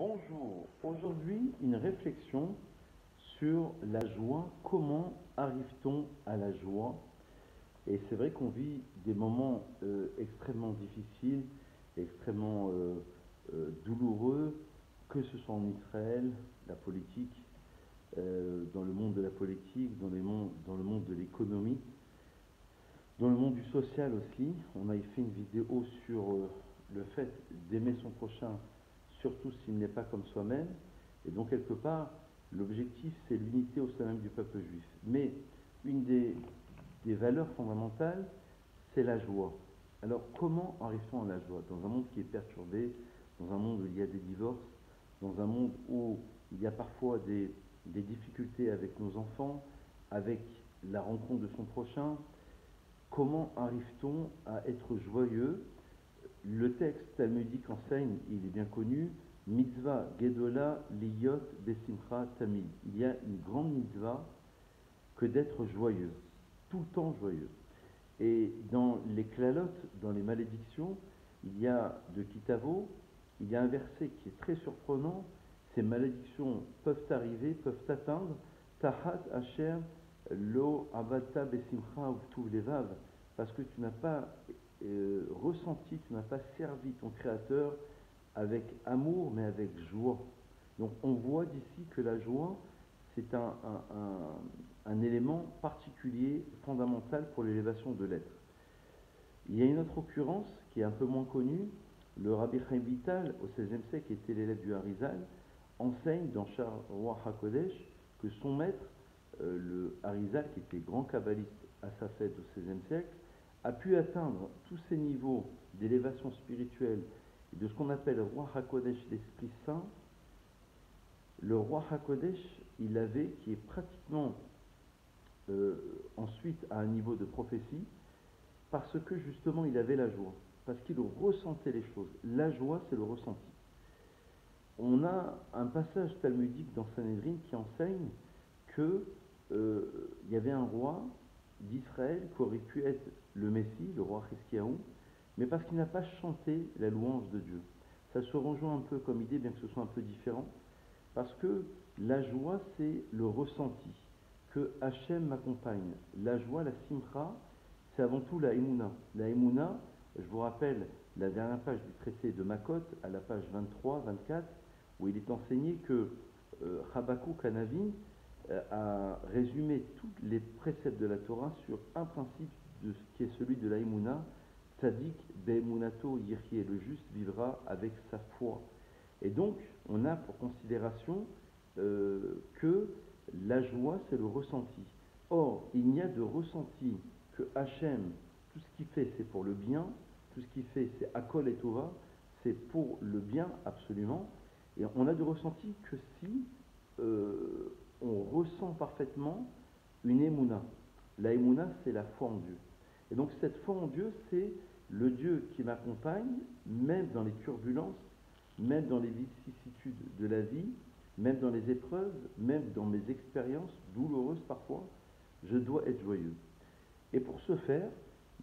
Bonjour, aujourd'hui une réflexion sur la joie. Comment arrive-t-on à la joie? Et c'est vrai qu'on vit des moments extrêmement difficiles, extrêmement douloureux, que ce soit en Israël, la politique, dans le monde de la politique, dans le monde de l'économie, dans le monde du social aussi. On a fait une vidéo sur le fait d'aimer son prochain, surtout s'il n'est pas comme soi-même. Et donc, quelque part, l'objectif, c'est l'unité au sein même du peuple juif. Mais une des valeurs fondamentales, c'est la joie. Alors, comment arrive-t-on à la joie? Dans un monde qui est perturbé, dans un monde où il y a des divorces, dans un monde où il y a parfois des difficultés avec nos enfants, avec la rencontre de son prochain, comment arrive-t-on à être joyeux? Le texte talmudique enseigne, il est bien connu, mitzvah gedola liyot besimcha tamid. Il y a une grande mitzvah que d'être joyeux, tout le temps joyeux. Et dans les klalotes, dans les malédictions, il y a de Kitavo, il y a un verset qui est très surprenant. Ces malédictions peuvent arriver, peuvent atteindre tahat asher lo avata besimcha u'tuv levav, parce que tu n'as pas ressenti, tu n'as pas servi ton Créateur avec amour, mais avec joie. Donc on voit d'ici que la joie, c'est un élément particulier, fondamental pour l'élévation de l'être. Il y a une autre occurrence qui est un peu moins connue. Le Rabbi Chaim Vital, au XVIe siècle, qui était l'élève du Harizal, enseigne dans Shar Roi HaKodesh que son maître, le Harizal, qui était grand kabbaliste à sa fête au XVIe siècle, a pu atteindre tous ces niveaux d'élévation spirituelle et de ce qu'on appelle Roi HaKodesh, l'Esprit Saint. Le Roi HaKodesh, il avait, qui est pratiquement ensuite à un niveau de prophétie, parce que justement il avait la joie, parce qu'il ressentait les choses. La joie, c'est le ressenti. On a un passage talmudique dans Sanhedrin qui enseigne que il y avait un roi d'Israël qui aurait pu être le Messie, le roi Hiskiaou, mais parce qu'il n'a pas chanté la louange de Dieu. Ça se rejoint un peu comme idée, bien que ce soit un peu différent, parce que la joie, c'est le ressenti, que Hachem m'accompagne. La joie, la simcha, c'est avant tout la émouna. La émouna, je vous rappelle la dernière page du traité de Makot, à la page 23-24, où il est enseigné que Habakkuk Hanavi a résumé tous les préceptes de la Torah sur un principe de ce qui est celui de la émouna. Tzadik be'emunato yirchie, le juste vivra avec sa foi. Et donc, on a pour considération que la joie, c'est le ressenti. Or, il n'y a de ressenti que Hachem, tout ce qu'il fait, c'est pour le bien, tout ce qu'il fait, c'est Akol et Tova, c'est pour le bien absolument, et on a de ressenti que si on ressent parfaitement une émouna. La émouna, c'est la foi en Dieu. Et donc, cette foi en Dieu, c'est le Dieu qui m'accompagne, même dans les turbulences, même dans les vicissitudes de la vie, même dans les épreuves, même dans mes expériences douloureuses parfois, je dois être joyeux. Et pour ce faire,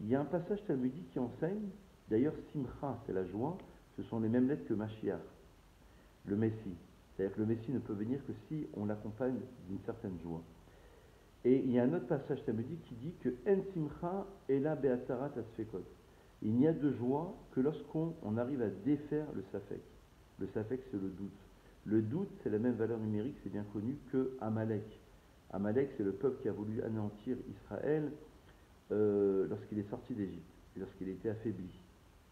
il y a un passage talmudique qui enseigne, d'ailleurs Simcha, c'est la joie, ce sont les mêmes lettres que Mashiach, le Messie. C'est-à-dire que le Messie ne peut venir que si on l'accompagne d'une certaine joie. Et il y a un autre passage talmudique qui dit que En Simcha ela be'atarat asfekot. Il n'y a de joie que lorsqu'on arrive à défaire le safek. Le safek, c'est le doute. Le doute, c'est la même valeur numérique, c'est bien connu, que Amalek. Amalek, c'est le peuple qui a voulu anéantir Israël lorsqu'il est sorti d'Égypte, et lorsqu'il était affaibli,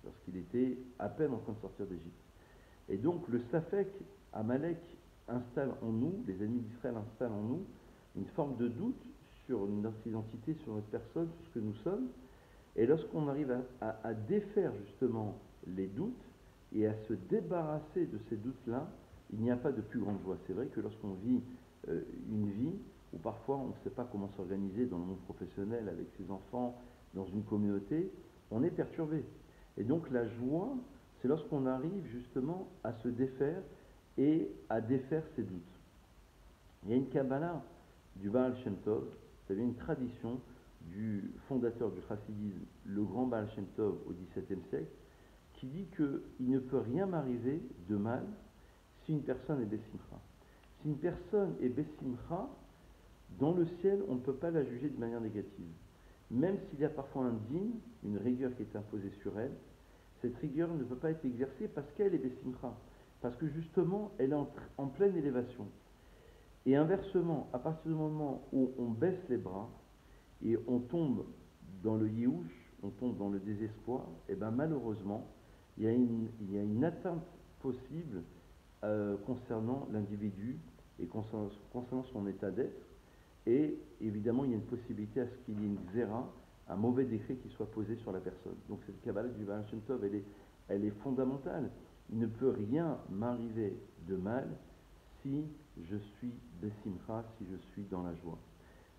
lorsqu'il était à peine en train de sortir d'Égypte. Et donc, le safek, Amalek, installe en nous, les ennemis d'Israël installent en nous, une forme de doute sur notre identité, sur notre personne, sur ce que nous sommes. Et lorsqu'on arrive à défaire justement les doutes et à se débarrasser de ces doutes-là, il n'y a pas de plus grande joie. C'est vrai que lorsqu'on vit une vie où parfois on ne sait pas comment s'organiser dans le monde professionnel, avec ses enfants, dans une communauté, on est perturbé. Et donc la joie, c'est lorsqu'on arrive justement à se défaire et à défaire ses doutes. Il y a une Kabbalah du Baal Shem Tov, vous savez, une tradition du fondateur du chassidisme, le grand Baal Shem Tov au XVIIe siècle, qui dit qu'il ne peut rien m'arriver de mal si une personne est Bessimcha. Si une personne est Bessimcha, dans le ciel, on ne peut pas la juger de manière négative. Même s'il y a parfois un din, une rigueur qui est imposée sur elle, cette rigueur ne peut pas être exercée parce qu'elle est Bessimcha. Parce que justement, elle est en pleine élévation. Et inversement, à partir du moment où on baisse les bras et on tombe dans le yiouch, on tombe dans le désespoir, et bien malheureusement, il y a une atteinte possible concernant l'individu et concernant son état d'être. Et évidemment, il y a une possibilité à ce qu'il y ait une xéra, un mauvais décret qui soit posé sur la personne. Donc cette Kabbalah du Baal Shem Tov, elle est fondamentale. Il ne peut rien m'arriver de mal si je suis Bessimcha, si je suis dans la joie.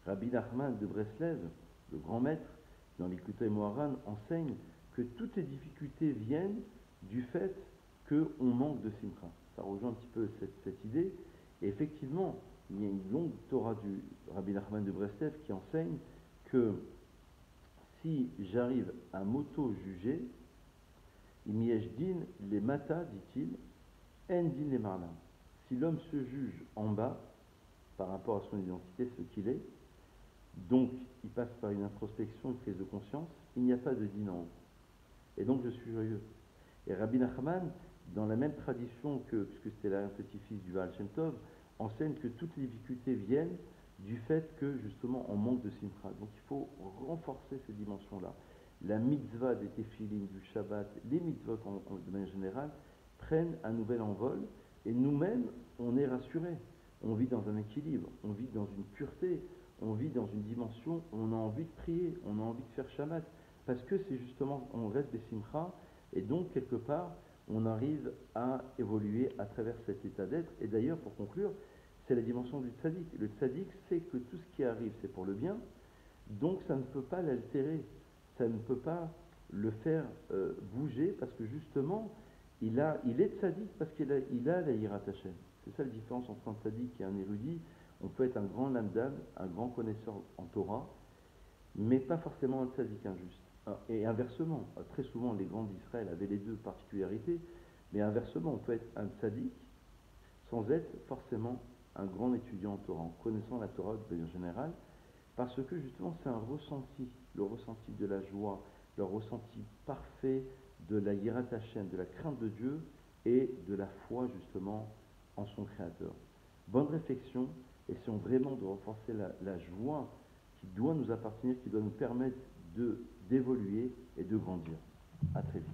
Rabbi Nachman de Breslev, le grand maître, dans l'Ikutei Moharan, enseigne que toutes les difficultés viennent du fait qu'on manque de Simcha. Ça rejoint un petit peu cette idée. Et effectivement, il y a une longue Torah du Rabbi Nachman de Breslev qui enseigne que si j'arrive à m'auto-juger, Imiejdin les mata, dit-il, en din les marna. Si l'homme se juge en bas, par rapport à son identité, ce qu'il est, donc il passe par une introspection, une prise de conscience, il n'y a pas de din en haut. Et donc je suis joyeux. Et Rabbi Nachman, dans la même tradition puisque c'était l'un petit-fils du Baal Shem Tov, enseigne que toutes les difficultés viennent du fait que justement on manque de simcha. Donc il faut renforcer ces dimensions-là. La mitzvah des téphilines, du Shabbat, les mitzvot de manière générale, prennent un nouvel envol et nous-mêmes, on est rassurés. On vit dans un équilibre, on vit dans une pureté, on vit dans une dimension où on a envie de prier, on a envie de faire Shabbat, parce que c'est justement, on reste des simcha, et donc quelque part, on arrive à évoluer à travers cet état d'être. Et d'ailleurs, pour conclure, c'est la dimension du tzaddik. Le tzaddik sait que tout ce qui arrive, c'est pour le bien, donc ça ne peut pas l'altérer, ça ne peut pas le faire bouger, parce que justement, il est tzaddik parce qu'il a la Yirat Hashem. C'est ça la différence entre un tzaddik et un érudit. On peut être un grand lamdan, un grand connaisseur en Torah, mais pas forcément un tzaddik injuste. Et inversement, très souvent les grands d'Israël avaient les deux particularités, mais inversement, on peut être un tzaddik sans être forcément un grand étudiant en Torah, en connaissant la Torah de manière générale, parce que justement c'est un ressenti, le ressenti de la joie, le ressenti parfait de la Yirat Hashem, de la crainte de Dieu et de la foi justement en son Créateur. Bonne réflexion, essayons vraiment de renforcer la joie qui doit nous appartenir, qui doit nous permettre d'évoluer et de grandir. À très vite.